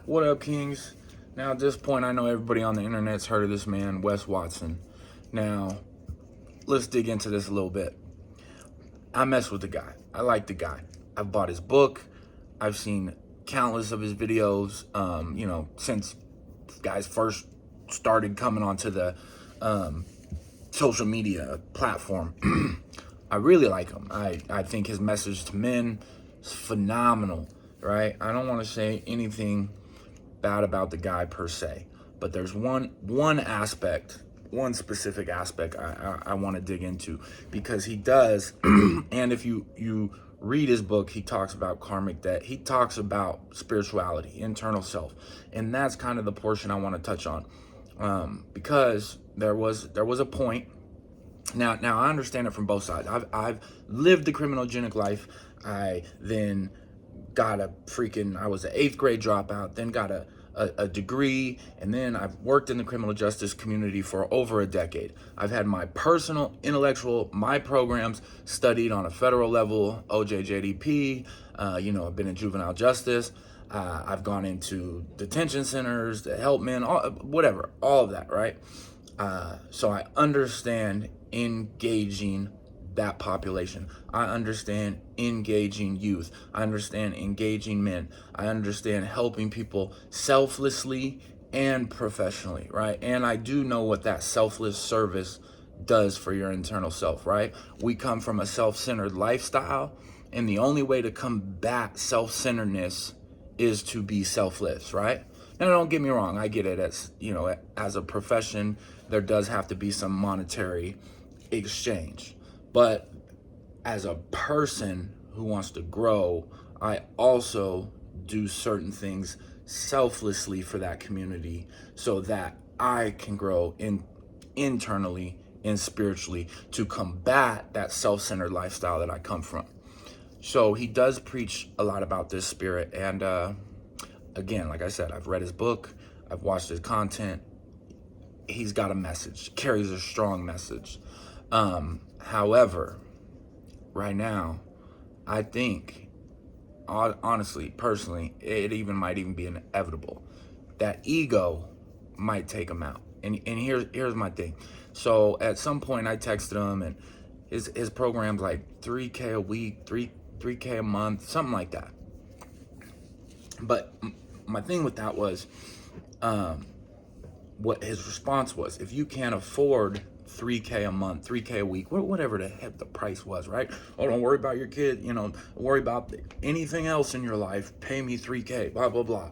What up, Kings? Now, at this point, I know everybody on the internet's heard of this man, Wes Watson. Now, let's dig into this a little bit. I mess with the guy. I like the guy. I've bought his book. I've seen countless of his videos, since guys first started coming onto the social media platform. I really like him. I think his message to men is phenomenal, right? I don't want to say anything bad about the guy per se, but there's one specific aspect I want to dig into, because he does, and if you read his book, he talks about karmic debt. He talks about spirituality, internal self, and that's kind of the portion I want to touch on, because there was a point. Now I understand it from both sides. I've lived the criminogenic life. I then got I was an 8th grade dropout, then got a degree, and then I've worked in the criminal justice community for over a decade. I've had my personal, intellectual, my programs studied on a federal level, OJJDP, I've been in juvenile justice. I've gone into detention centers to help men, all of that, right? So I understand engaging that population. I understand engaging youth. I understand engaging men. I understand helping people selflessly and professionally, right? And I do know what that selfless service does for your internal self, right? We come from a self-centered lifestyle, and the only way to combat self-centeredness is to be selfless, right? Now, don't get me wrong. I get it. As a profession, there does have to be some monetary exchange. But as a person who wants to grow, I also do certain things selflessly for that community so that I can grow internally and spiritually to combat that self-centered lifestyle that I come from. So he does preach a lot about this spirit. And again, like I said, I've read his book. I've watched his content. He's got a message, carries a strong message. However, right now, I think, honestly, personally, it might even be inevitable that ego might take him out. And here's my thing. So at some point, I texted him, and his program's like $3K a week, 3K a month, something like that. But my thing with that was, what his response was: if you can't afford 3K a month, 3K a week, whatever the heck the price was, right? Oh, don't worry about your kid, don't worry about anything else in your life. Pay me 3K, blah, blah, blah.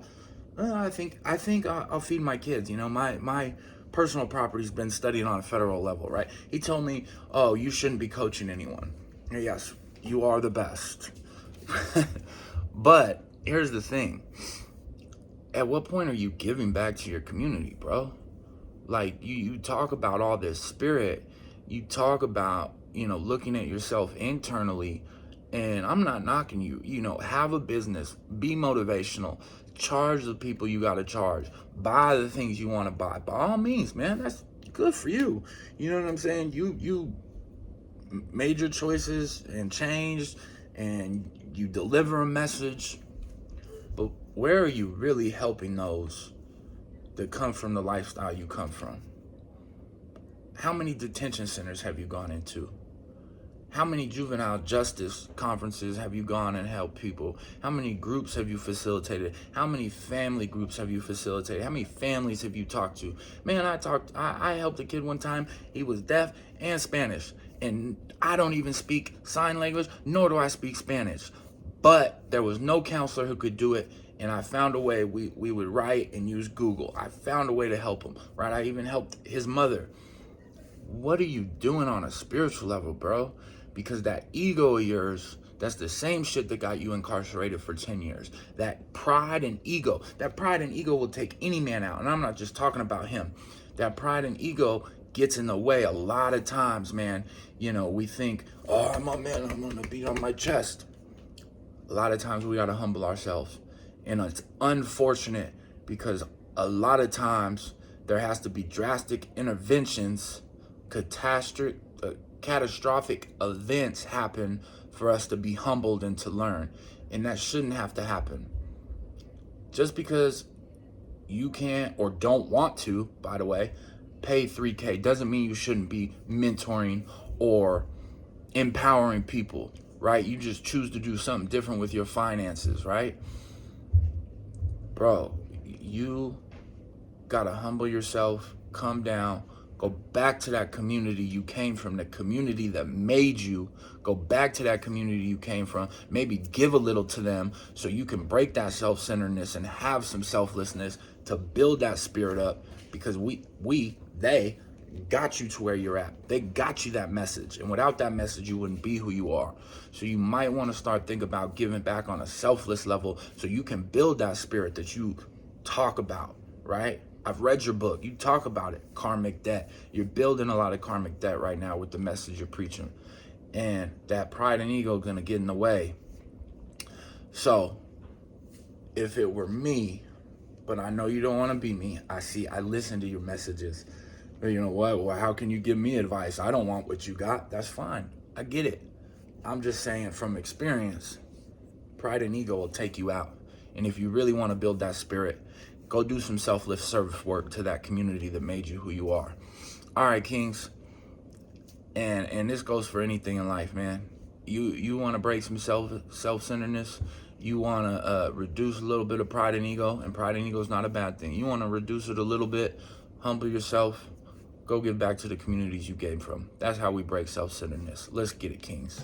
I think I'll feed my kids. My personal property's been studied on a federal level, right? He told me, oh, you shouldn't be coaching anyone. Yes, you are the best. But here's the thing. At what point are you giving back to your community, bro? Like, you talk about all this spirit, you talk about, looking at yourself internally, and I'm not knocking you. Have a business, be motivational, charge the people you got to charge, buy the things you want to buy. By all means, man, that's good for you. You know what I'm saying? You made your choices and changed, and you deliver a message. But where are you really helping those that come from the lifestyle you come from? How many detention centers have you gone into? How many juvenile justice conferences have you gone and helped people? How many groups have you facilitated? How many family groups have you facilitated? How many families have you talked to? Man, I helped a kid one time. He was deaf and Spanish, and I don't even speak sign language, nor do I speak Spanish. But there was no counselor who could do it, and I found a way. We would write and use Google. I found a way to help him, right? I even helped his mother. What are you doing on a spiritual level, bro? Because that ego of yours, that's the same shit that got you incarcerated for 10 years. That pride and ego will take any man out. And I'm not just talking about him. That pride and ego gets in the way a lot of times, man. We think, oh, I'm a man, I'm gonna beat on my chest. A lot of times we gotta humble ourselves. And it's unfortunate because a lot of times there has to be drastic interventions, catastrophic events happen for us to be humbled and to learn. And that shouldn't have to happen. Just because you can't or don't want to, by the way, pay $3K. Doesn't mean you shouldn't be mentoring or empowering people, right? You just choose to do something different with your finances, right? Bro, you gotta humble yourself, come down, go back to that community you came from, the community that made you. Go back to that community you came from. Maybe give a little to them so you can break that self-centeredness and have some selflessness to build that spirit up, because they got you to where you're at. They got you that message. And without that message, you wouldn't be who you are. So you might want to start thinking about giving back on a selfless level so you can build that spirit that you talk about, right? I've read your book. You talk about it, karmic debt. You're building a lot of karmic debt right now with the message you're preaching. And that pride and ego are going to get in the way. So if it were me, but I know you don't want to be me. I listen to your messages. But you know what? Well, how can you give me advice? I don't want what you got. That's fine. I get it. I'm just saying from experience, pride and ego will take you out. And if you really want to build that spirit, go do some selfless service work to that community that made you who you are. All right, Kings. And this goes for anything in life, man. You want to break some self-centeredness. You want to reduce a little bit of pride and ego. And pride and ego is not a bad thing. You want to reduce it a little bit. Humble yourself. Go give back to the communities you came from. That's how we break self-centeredness. Let's get it, Kings.